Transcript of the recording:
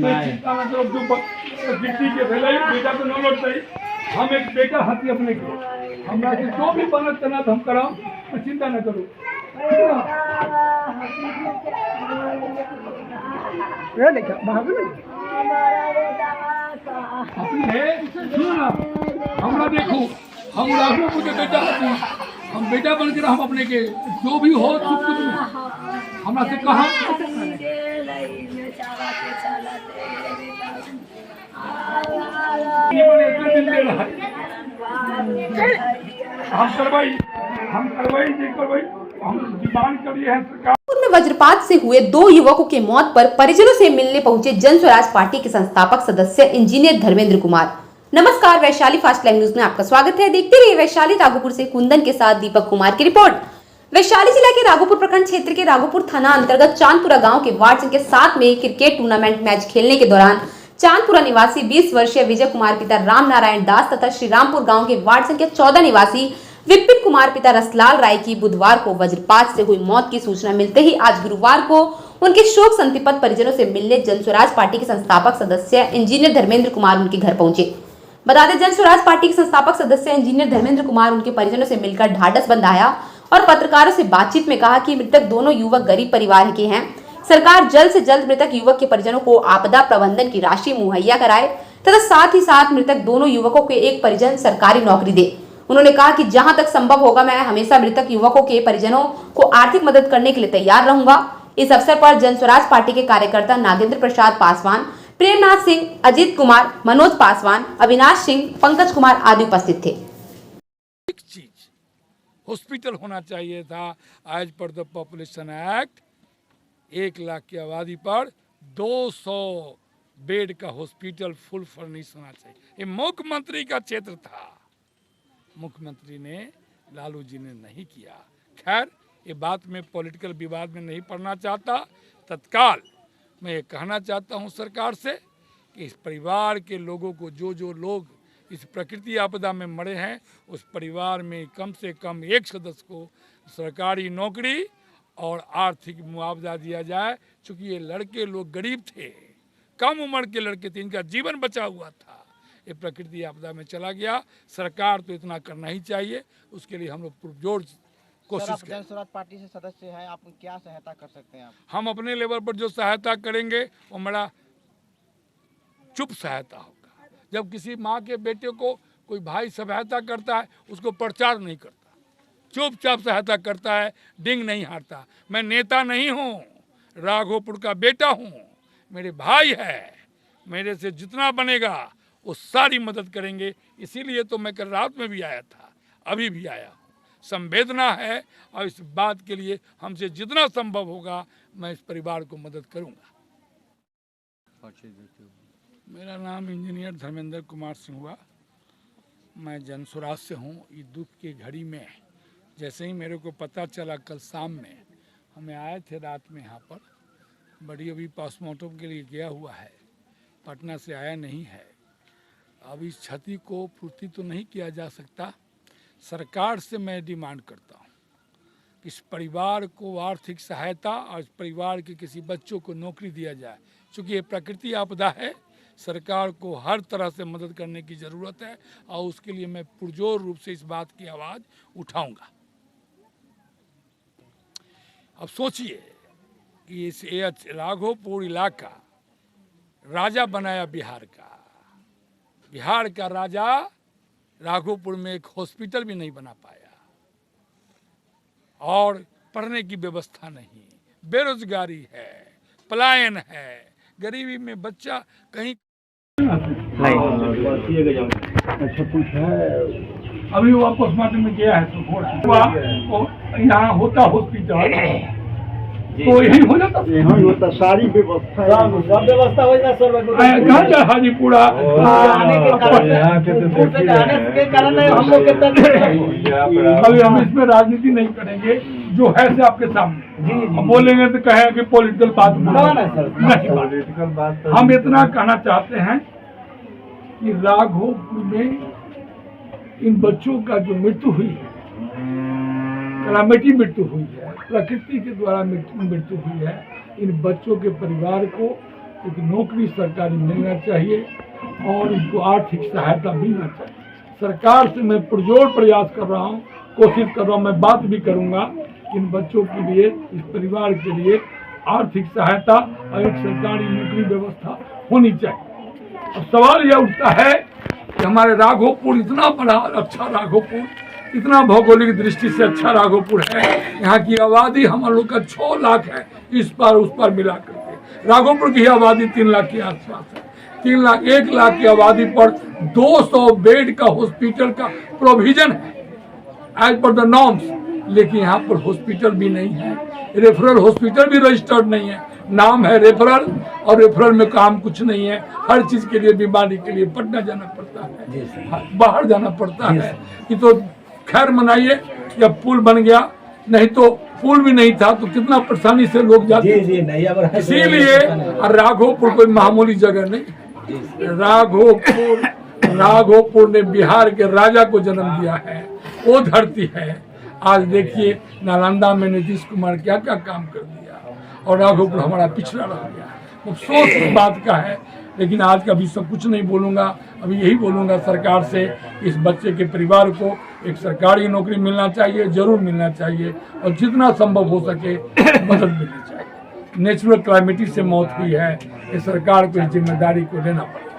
चिंता न करो, जो गिट्टी के भेले बेटा तो न लौटते, हम एक बेटा हाथी अपने के, हमरा के जो भी बनत तना हम कराओ, तो चिंता न करो। ये देखो भाग ले अपने सुनो ना, हमरा देखो, हम राघो के बेटा हाथी, हम बेटा बन कर हम अपने के जो भी हो सुख दुख हमरा से कहा हम करवाई हम डिमांड करिए हैं सरकार। में वज्रपात से हुए 2 युवकों के मौत पर परिजनों से मिलने पहुंचे जन स्वराज पार्टी के संस्थापक सदस्य इंजीनियर धर्मेंद्र कुमार। नमस्कार, वैशाली फास्ट लाइव न्यूज में आपका स्वागत है। देखते रहिए वैशाली राघोपुर से कुंदन के साथ दीपक कुमार की रिपोर्ट। वैशाली जिला के राघोपुर प्रखंड क्षेत्र के राघोपुर थाना अंतर्गत चांदपुरा गांव के वार्ड संख्या 7 में क्रिकेट टूर्नामेंट मैच खेलने के दौरान चांदपुरा निवासी 20 वर्षीय विजय कुमार पिता राम नारायण दास तथा श्रीरामपुर गांव के वार्ड संख्या 14 निवासी विपिन कुमार पिता रसलाल राय की बुधवार को वज्रपात से हुई मौत की सूचना मिलते ही आज गुरुवार को उनके शोक संतप्त परिजनों से मिलने जन स्वराज पार्टी के संस्थापक सदस्य इंजीनियर धर्मेंद्र कुमार उनके घर पहुंचे। बता दें, जन स्वराज पार्टी के संस्थापक सदस्य इंजीनियर धर्मेंद्र कुमार उनके परिजनों से मिलकर ढाढ़स बंधाया और पत्रकारों से बातचीत में कहा कि मृतक दोनों युवक गरीब परिवार के हैं। सरकार जल्द से जल्द मृतक युवक के परिजनों को आपदा प्रबंधन की राशि मुहैया कराए तथा साथ ही साथ मृतक दोनों युवकों के एक परिजन सरकारी नौकरी दे। उन्होंने कहा कि जहां तक संभव होगा मैं हमेशा मृतक युवकों के परिजनों को आर्थिक मदद करने के लिए तैयार रहूंगा। इस अवसर पर जन स्वराज पार्टी के कार्यकर्ता नागेंद्र प्रसाद पासवान, प्रेमनाथ सिंह, अजीत कुमार, मनोज पासवान, अविनाश सिंह, पंकज कुमार आदि उपस्थित थे। एक चीज हॉस्पिटल होना चाहिए था। As per the population act 1 lakh की आबादी पर 200 बेड का हॉस्पिटल फुल फर्निश होना चाहिए। ये मुख्यमंत्री का क्षेत्र था, मुख्यमंत्री ने, लालू जी ने नहीं किया। खैर, ये बात में पॉलिटिकल विवाद में नहीं पड़ना चाहता। तत्काल मैं ये कहना चाहता हूँ सरकार से कि इस परिवार के लोगों को, जो लोग इस प्रकृति आपदा में मरे हैं, उस परिवार में कम से कम एक सदस्य को सरकारी नौकरी और आर्थिक मुआवजा दिया जाए। चूँकि ये लड़के लोग गरीब थे, कम उम्र के लड़के थे, इनका जीवन बचा हुआ था, ये प्रकृति आपदा में चला गया। सरकार तो इतना करना ही चाहिए, उसके लिए हम लोग पुरजोर कोशिश करें। जन स्वराज पार्टी से सदस्य हैं, आप क्या सहायता कर सकते हैं? हम अपने लेवल पर जो सहायता करेंगे वो बड़ा चुप सहायता होगा। जब किसी माँ के बेटे को कोई भाई सहायता करता है, उसको प्रचार नहीं करता, चुपचाप सहायता करता है, डिंग नहीं हारता। मैं नेता नहीं हूँ, राघोपुर का बेटा हूँ, मेरे भाई है, मेरे से जितना बनेगा वो सारी मदद करेंगे। इसीलिए तो मैं कल रात में भी आया था, अभी भी आया हूँ। संवेदना है और इस बात के लिए हमसे जितना संभव होगा मैं इस परिवार को मदद करूँगा। मेरा नाम इंजीनियर धर्मेंद्र कुमार सिंह हुआ। मैं जन स्वराज से हूँ। इस दुख की घड़ी में जैसे ही मेरे को पता चला, कल शाम में हमें आए थे रात में यहाँ पर, बड़ी अभी पोस्टमार्टम के लिए गया हुआ है, पटना से आया नहीं है। अब इस क्षति को पूर्ति तो नहीं किया जा सकता। सरकार से मैं डिमांड करता हूँ कि इस परिवार को आर्थिक सहायता और इस परिवार के किसी बच्चों को नौकरी दिया जाए। क्योंकि ये प्रकृति आपदा है, सरकार को हर तरह से मदद करने की ज़रूरत है और उसके लिए मैं पुरजोर रूप से इस बात की आवाज़ उठाऊंगा। अब सोचिए कि इस राघोपुर इलाका राजा बनाया बिहार का, बिहार का राजा राघोपुर में एक हॉस्पिटल भी नहीं बना पाया और पढ़ने की व्यवस्था नहीं, बेरोजगारी है, पलायन है, गरीबी में बच्चा कहीं अच्छा कुछ है। अभी वो पोस्टमार्टम में गया है तो यहाँ होता हॉस्पिटल तो यही हो जाता, यहाँ होता सारी व्यवस्था, सब व्यवस्था हो जाता सर। हाजीपुरा हम इसमें राजनीति नहीं करेंगे, जो है से आपके सामने हम बोलेंगे तो कहे कि पॉलिटिकल बात नहीं बात। हम इतना कहना चाहते हैं कि राघोपुर में इन बच्चों का जो मृत्यु हुई है, कलामिटी मृत्यु हुई है, प्रकृति के द्वारा मृत्यु हुई है, इन बच्चों के परिवार को एक नौकरी सरकारी मिलना चाहिए और इनको आर्थिक सहायता मिलना चाहिए। सरकार से मैं पुरजोर प्रयास कर रहा हूँ, कोशिश कर रहा हूँ, मैं बात भी करूँगा इन बच्चों के लिए, इस परिवार के लिए आर्थिक सहायता और एक सरकारी नौकरी व्यवस्था होनी चाहिए। अब सवाल यह उठता है कि हमारे राघोपुर इतना बड़ा अच्छा राघोपुर, इतना भौगोलिक दृष्टि से अच्छा राघोपुर है, यहाँ की आबादी हम लोग का 6 लाख है, इस पार उस पार मिला करके राघोपुर की आबादी 3 लाख के आसपास है। 1 लाख की आबादी पर 200 बेड का हॉस्पिटल का प्रोविजन है एज पर द नॉर्म्स, लेकिन यहाँ पर हॉस्पिटल भी नहीं है, रेफरल हॉस्पिटल भी रजिस्टर्ड नहीं है। नाम है रेफरल और रेफरल में काम कुछ नहीं है। हर चीज के लिए, बीमारी के लिए पटना जाना पड़ता है, बाहर जाना पड़ता है। ये तो खैर मनाइए, जब पुल बन गया, नहीं तो पुल भी नहीं था तो कितना परेशानी से लोग जाते। इसीलिए राघोपुर कोई मामूली जगह नहीं। राघोपुर ने बिहार के राजा को जन्म दिया है, वो धरती है। आज देखिए नालंदा में नीतीश कुमार क्या क्या काम कर दिया और राघोपुर हमारा पिछड़ा रह गया। अफसोस इस बात का है, लेकिन आज का भी सब कुछ नहीं बोलूँगा। अभी यही बोलूँगा सरकार से, इस बच्चे के परिवार को एक सरकारी नौकरी मिलना चाहिए, जरूर मिलना चाहिए, और जितना संभव हो सके मदद मिलनी चाहिए। नेचुरल क्लाइमेटी से मौत हुई है, ये सरकार को इस जिम्मेदारी को लेना पड़ेगा।